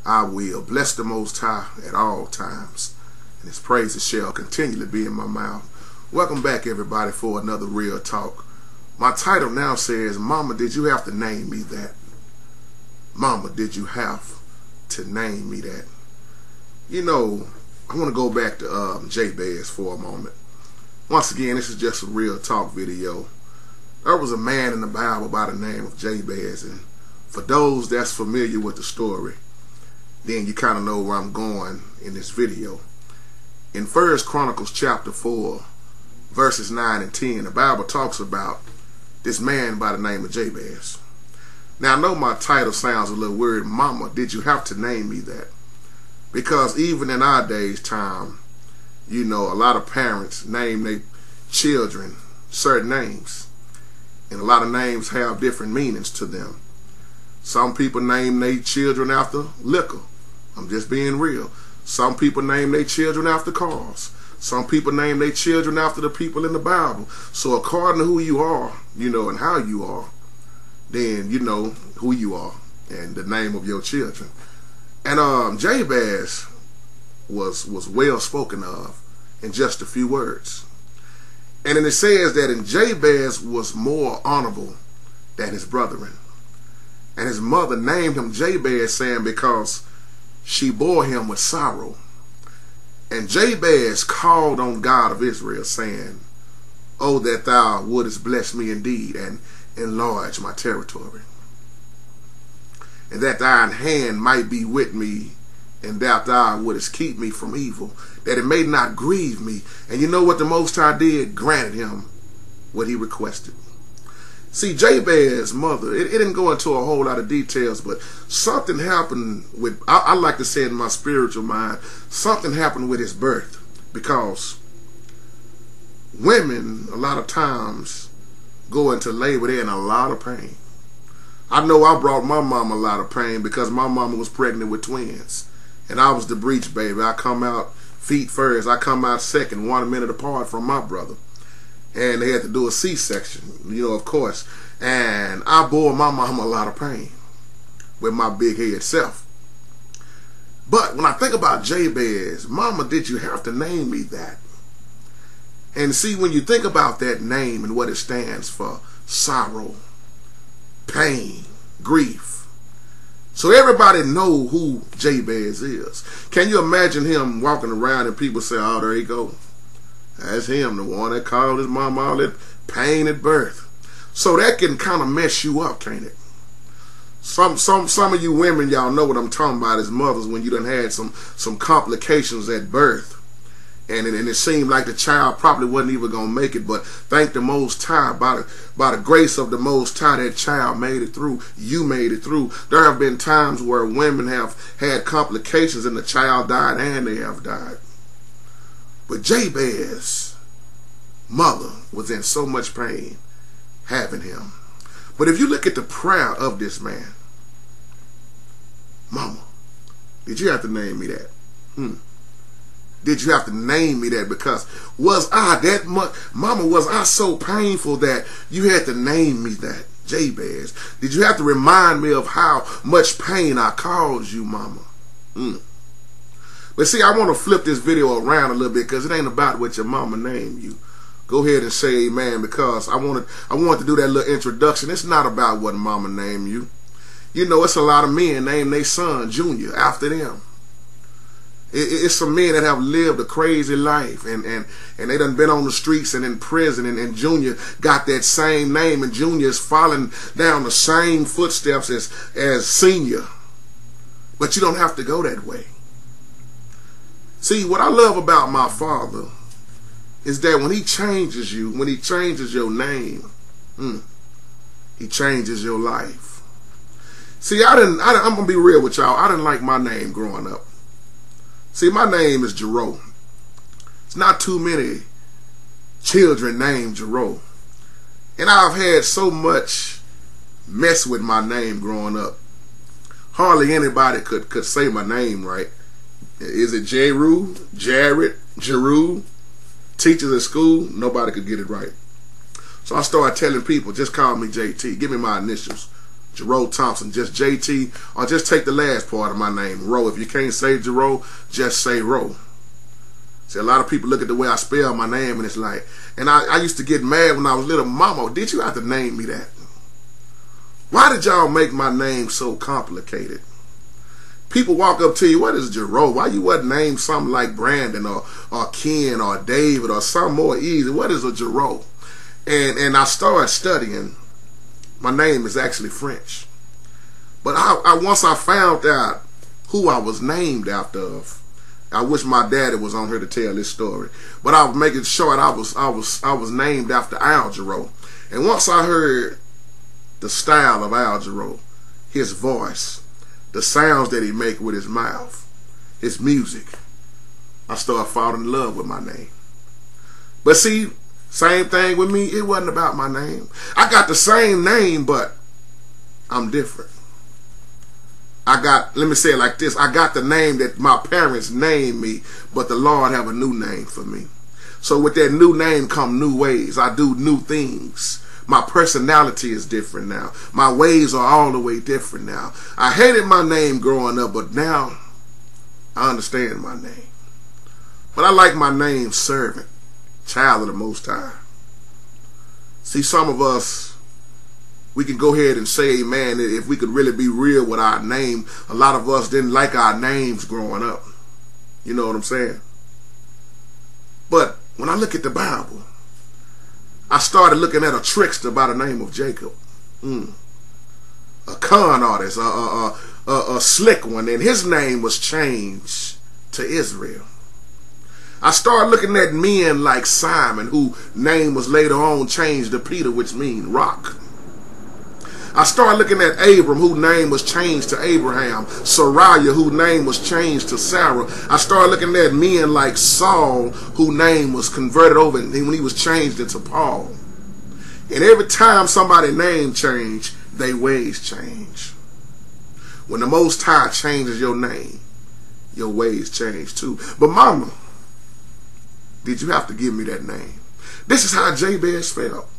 I will bless the Most High at all times, and His praises shall continually be in my mouth. Welcome back, everybody, for another Real Talk. My title now says, Mama, did you have to name me that? Mama, did you have to name me that? You know, I want to go back to Jabez for a moment. Once again, this is just a Real Talk video. There was a man in the Bible by the name of Jabez, and for those that's familiar with the story, then you kind of know where I'm going in this video. In 1 Chronicles chapter 4, verses 9 and 10, the Bible talks about this man by the name of Jabez. Now, I know my title sounds a little weird. Mama, did you have to name me that? Because even in our day's time, you know, a lot of parents name their children certain names. And a lot of names have different meanings to them. Some people name their children after liquor. I'm just being real. Some people name their children after cars. Some people name their children after the people in the Bible. So according to who you are, you know, and how you are, then you know who you are and the name of your children. And Jabez was well spoken of in just a few words. And then it says that in Jabez was more honorable than his brethren. And his mother named him Jabez, saying, because she bore him with sorrow. And Jabez called on God of Israel, saying, Oh, that thou wouldest bless me indeed, and enlarge my territory, and that thine hand might be with me, and that thou wouldest keep me from evil, that it may not grieve me. And you know what the Most High did? Granted him what he requested. See, Jabez's mother, it didn't go into a whole lot of details, but something happened with, I like to say in my spiritual mind, something happened with his birth. Because women, a lot of times, go into labor, they're in a lot of pain. I know I brought my mom a lot of pain because my mama was pregnant with twins. And I was the breech baby. I come out feet first. I come out second, 1 minute apart from my brother. And they had to do a C-section, you know, of course. And I bore my mama a lot of pain with my big head self. But when I think about Jabez, Mama, did you have to name me that? And see, when you think about that name and what it stands for, sorrow, pain, grief. So everybody know who Jabez is. Can you imagine him walking around and people say, oh, there you go. That's him, the one that called his mama all that pain at birth. So that can kind of mess you up, can't it? Some of you women, y'all know what I'm talking about as mothers, when you done had some complications at birth. And it seemed like the child probably wasn't even going to make it, but thank the Most High, by the grace of the Most High, that child made it through. You made it through. There have been times where women have had complications and the child died and they have died. But Jabez's mother was in so much pain having him. But if you look at the prayer of this man, Mama, did you have to name me that? Did you have to name me that? Because was I that much, Mama, was I so painful that you had to name me that, Jabez? Did you have to remind me of how much pain I caused you, Mama? But see, I want to flip this video around a little bit, because it ain't about what your mama named you. Go ahead and say amen, because I want to do that little introduction. It's not about what mama named you. You know, it's a lot of men name their son Junior after them. It's some men that have lived a crazy life, and they done been on the streets and in prison, and Junior got that same name, and Junior is following down the same footsteps as Senior. But you don't have to go that way. See, what I love about my father is that when he changes you, when he changes your name, he changes your life. See, I'm going to be real with y'all. I didn't like my name growing up. See, my name is Jerome. It's not too many children named Jerome. And I've had so much mess with my name growing up. Hardly anybody could say my name right. Is it Jeru, Jared, Jeru? Teachers at school, nobody could get it right. So I started telling people, just call me JT. Give me my initials. Jerome Thompson, just JT, or just take the last part of my name, Rowe. If you can't say Jerome, just say Rowe. See, a lot of people look at the way I spell my name and it's like, and I used to get mad when I was little. Mama, did you have to name me that? Why did y'all make my name so complicated? People walk up to you, what is Jerome? Why you wasn't named something like Brandon or Ken or David or something more easy? What is a Jerome? And I started studying. My name is actually French. But once I found out who I was named after, I wish my daddy was on here to tell this story. But I was making sure I was named after Al Jarreau. And once I heard the style of Al Jarreau, his voice, the sounds that he make with his mouth, his music, I started falling in love with my name. But see, same thing with me. It wasn't about my name. I got the same name, but I'm different. Let me say it like this. I got the name that my parents named me, but the Lord have a new name for me. So with that new name come new ways. I do new things. My personality is different now. My ways are all the way different now. I hated my name growing up, but now I understand my name. But I like my name, servant, child of the Most High. See, some of us, we can go ahead and say, man, if we could really be real with our name, a lot of us didn't like our names growing up. You know what I'm saying? But when I look at the Bible, I started looking at a trickster by the name of Jacob. A con artist, a slick one, and his name was changed to Israel. I started looking at men like Simon, whose name was later on changed to Peter, which means rock. I started looking at Abram, whose name was changed to Abraham. Sarai, whose name was changed to Sarah. I started looking at men like Saul, whose name was converted over when he was changed into Paul. And every time somebody's name changed, their ways change. When the Most High changes your name, your ways change too. But mama, did you have to give me that name? This is how Jabez felt.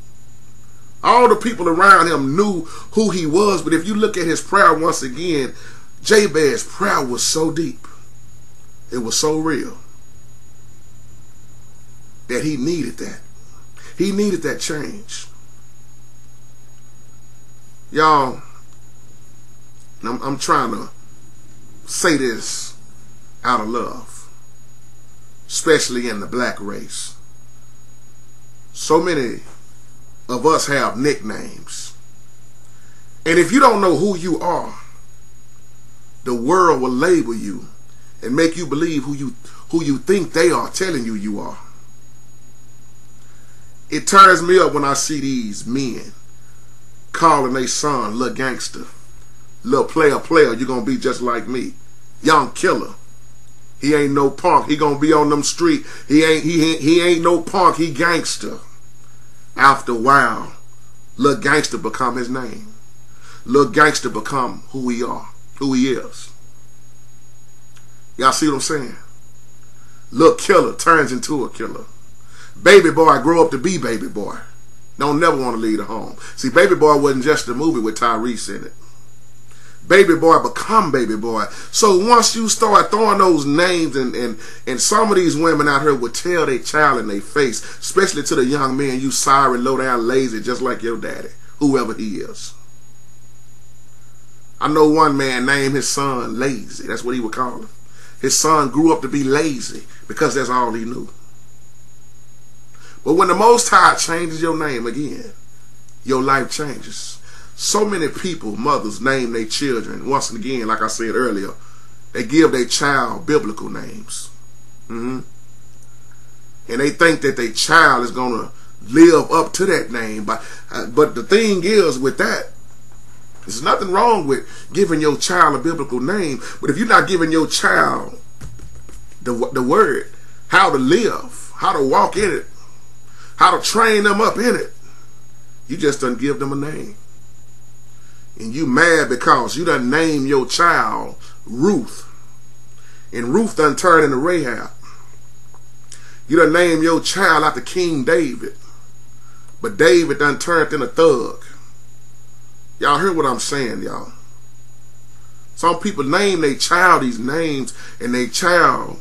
All the people around him knew who he was, but if you look at his prayer once again, Jabez's prayer was so deep. It was so real that he needed that. He needed that change. Y'all, I'm trying to say this out of love, especially in the black race. So many of us have nicknames. And if you don't know who you are, the world will label you and make you believe who you think they are telling you you are. It turns me up when I see these men calling their son little gangster, little player, you're gonna be just like me, young killer. He ain't no punk. He gonna be on them street. He ain't no punk. He gangster. After a while, little gangster become his name. Little gangster become who he is. Y'all see what I'm saying? Little killer turns into a killer. Baby boy grow up to be baby boy. Don't never want to leave the home. See, Baby Boy wasn't just a movie with Tyrese in it. Baby boy become baby boy. So once you start throwing those names, and some of these women out here would tell their child in their face, especially to the young men, you sorry, low down, lazy, just like your daddy, whoever he is. I know one man named his son Lazy. That's what he would call him. His son grew up to be lazy because that's all he knew. But when the Most High changes your name again, your life changes. So many people, mothers, name their children. Once again, like I said earlier, they give their child biblical names. And they think that their child is going to live up to that name. But the thing is with that, there's nothing wrong with giving your child a biblical name. But if you're not giving your child the word, how to live, how to walk in it, how to train them up in it, you just don't give them a name. And you mad because you done named your child Ruth. And Ruth done turned into Rahab. You done named your child after King David. But David done turned into thug. Y'all heard what I'm saying, y'all? Some people name their child these names, and their child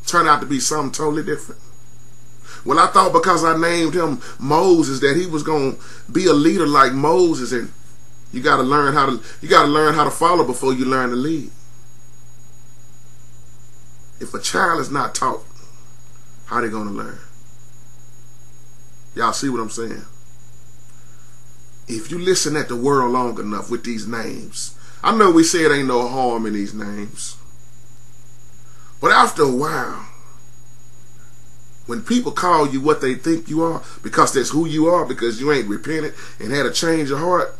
turn out to be something totally different. Well, I thought because I named him Moses that he was gonna be a leader like Moses, and you gotta learn how to follow before you learn to lead. If a child is not taught, how they gonna learn? Y'all see what I'm saying? If you listen at the world long enough with these names, I know we say it ain't no harm in these names, but after a while, when people call you what they think you are, because that's who you are, because you ain't repented and had a change of heart,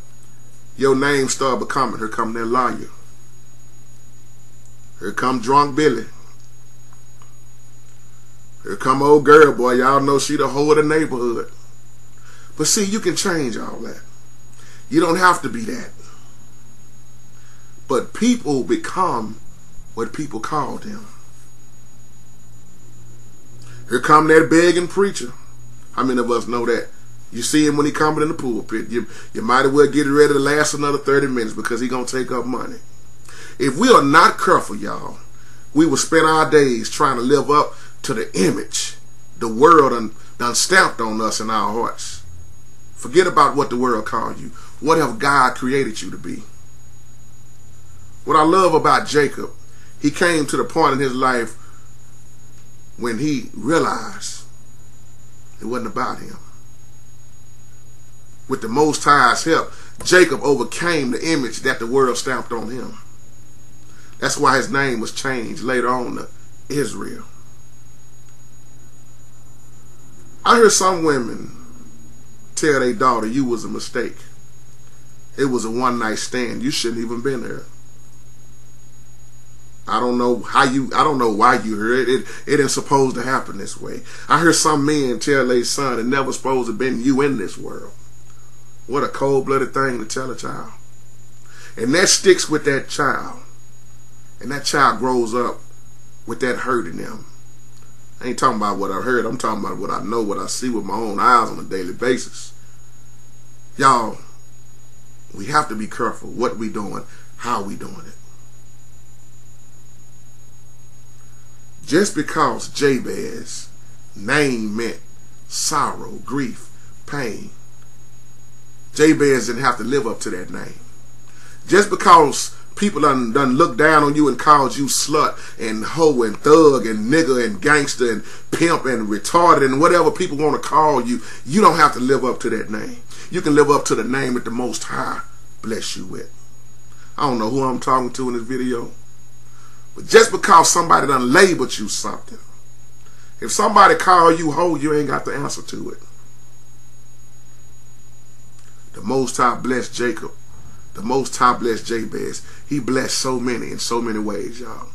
your name start becoming, here come that liar. Here come drunk Billy. Here come old girl, boy. Y'all know she the whole of the neighborhood. But see, you can change all that. You don't have to be that. But people become what people call them. Here come that begging preacher. How many of us know that? You see him when he coming in the pulpit. You might as well get ready to last another 30 minutes because he going to take up money. If we are not careful, y'all, we will spend our days trying to live up to the image the world done stamped on us in our hearts. Forget about what the world called you. What have God created you to be? What I love about Jacob, he came to the point in his life when he realized it wasn't about him. With the Most High's help, Jacob overcame the image that the world stamped on him. That's why his name was changed later on to Israel. I hear some women tell their daughter, you was a mistake. It was a one-night stand. You shouldn't even been there. I don't know why you heard it. It ain't supposed to happen this way. I hear some men tell their son it never supposed to have been you in this world. What a cold-blooded thing to tell a child. And that sticks with that child. And that child grows up with that hurt in them. I ain't talking about what I heard. I'm talking about what I know, what I see with my own eyes on a daily basis. Y'all, we have to be careful what we doing, how we doing it. Just because Jabez name meant sorrow, grief, pain, Jabez didn't have to live up to that name. Just because people done looked down on you and called you slut and hoe and thug and nigger and gangster and pimp and retarded and whatever people want to call you, you don't have to live up to that name. You can live up to the name that the Most High bless you with. I don't know who I'm talking to in this video, but just because somebody done labeled you something, if somebody call you hoe, you ain't got the answer to it. The Most High blessed Jacob. The Most High blessed Jabez. He blessed so many in so many ways, y'all.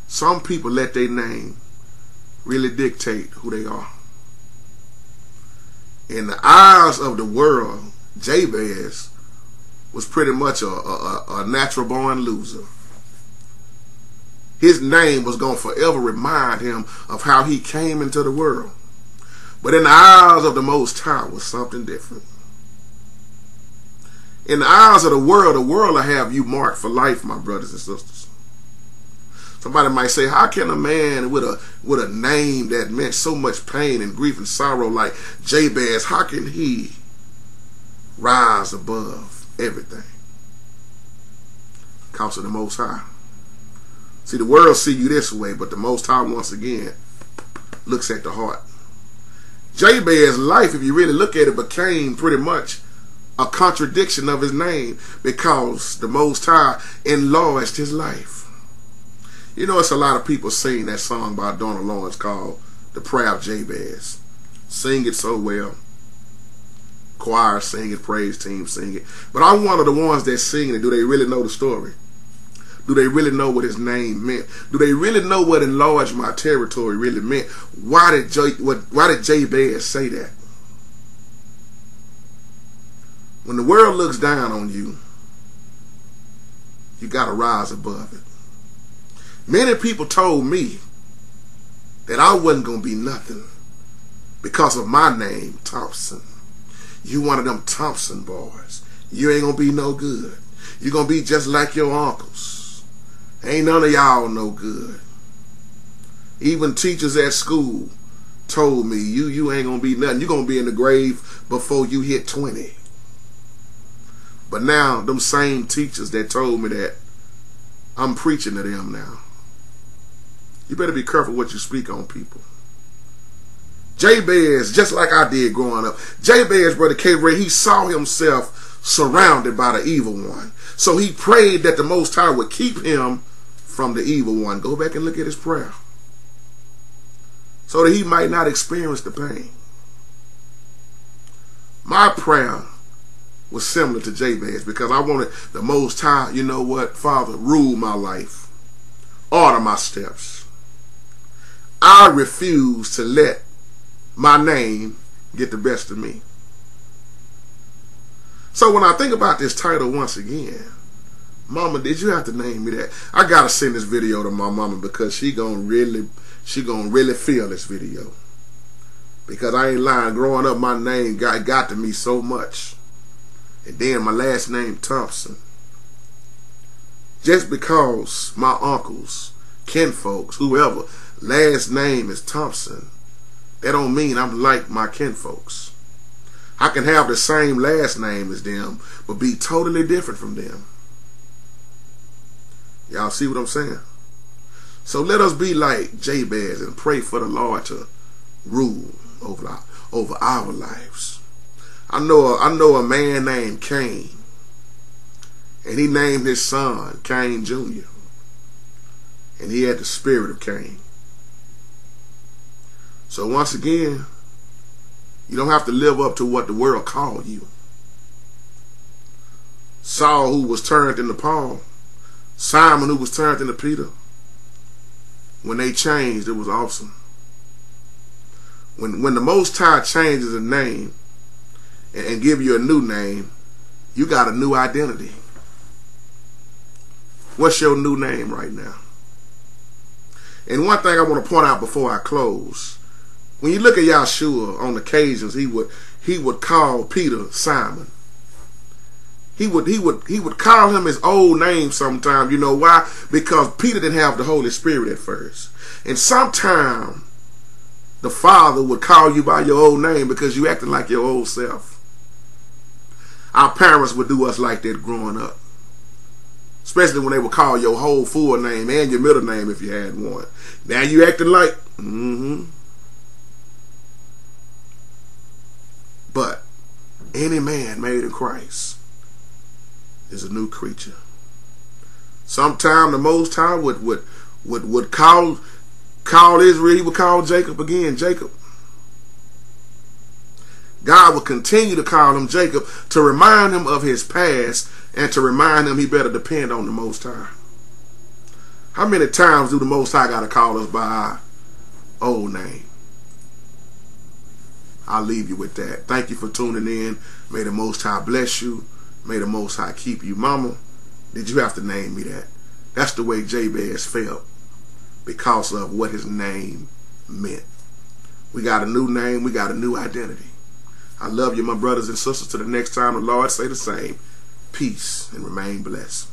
Some people let their name really dictate who they are. In the eyes of the world, Jabez was pretty much a natural born loser. His name was going to forever remind him of how he came into the world. But in the eyes of the Most High was something different. In the eyes of the world will have you marked for life, my brothers and sisters. Somebody might say, how can a man with a name that meant so much pain and grief and sorrow like Jabez, how can he rise above everything? Because of the Most High. See, the world see you this way, but the Most High, once again, looks at the heart. Jabez's life, if you really look at it, became pretty much a contradiction of his name because the Most High enlarged his life. You know, it's a lot of people sing that song by Donald Lawrence called The Prayer of Jabez. Sing it so well. Choir sing it, praise team sing it. But I'm one of the ones that sing it. Do they really know the story? Do they really know what his name meant? Do they really know what enlarged my territory really meant? Why did Jabez say that? When the world looks down on you, you got to rise above it. Many people told me that I wasn't going to be nothing because of my name, Thompson. You one of them Thompson boys. You ain't gonna be no good. You gonna be just like your uncles. Ain't none of y'all no good. Even teachers at school told me, you ain't gonna be nothing. You gonna be in the grave before you hit 20. But now, them same teachers that told me that, I'm preaching to them now. You better be careful what you speak on people. Jabez, just like I did growing up, Jabez, Brother K-Ray, he saw himself surrounded by the evil one. So he prayed that the Most High would keep him from the evil one. Go back and look at his prayer. So that he might not experience the pain. My prayer was similar to Jabez because I wanted the Most High, you know what, Father, rule my life. Order my steps. I refuse to let my name get the best of me. So when I think about this title once again, Mama, did you have to name me that? I gotta send this video to my mama because she gonna really feel this video. Because I ain't lying, growing up my name got to me so much. And then my last name Thompson. Just because my uncles, kinfolks, whoever, last name is Thompson, that don't mean I'm like my kinfolks. I can have the same last name as them, but be totally different from them. Y'all see what I'm saying? So let us be like Jabez and pray for the Lord to rule over our lives. I know a man named Cain, and he named his son Cain Jr. And he had the spirit of Cain. So once again, you don't have to live up to what the world called you. Saul, who was turned into Paul, Simon, who was turned into Peter, when they changed, it was awesome. When the Most High changes a name and give you a new name, you got a new identity. What's your new name right now? And one thing I want to point out before I close, when you look at Yahshua on occasions, he would call Peter Simon. He would call him his old name sometimes. You know why? Because Peter didn't have the Holy Spirit at first. And sometimes the Father would call you by your old name because you acted like your old self. Our parents would do us like that growing up. Especially when they would call your whole full name and your middle name if you had one. Now you acting like, But any man made in Christ is a new creature. Sometime the Most High would call Israel. He would call Jacob again, Jacob. God would continue to call him Jacob to remind him of his past and to remind him he better depend on the Most High. How many times do the Most High got to call us by our old name? I'll leave you with that. Thank you for tuning in. May the Most High bless you. May the Most High keep you. Mama, did you have to name me that? That's the way Jabez felt because of what his name meant. We got a new name. We got a new identity. I love you, my brothers and sisters. To the next time, the Lord say the same. Peace and remain blessed.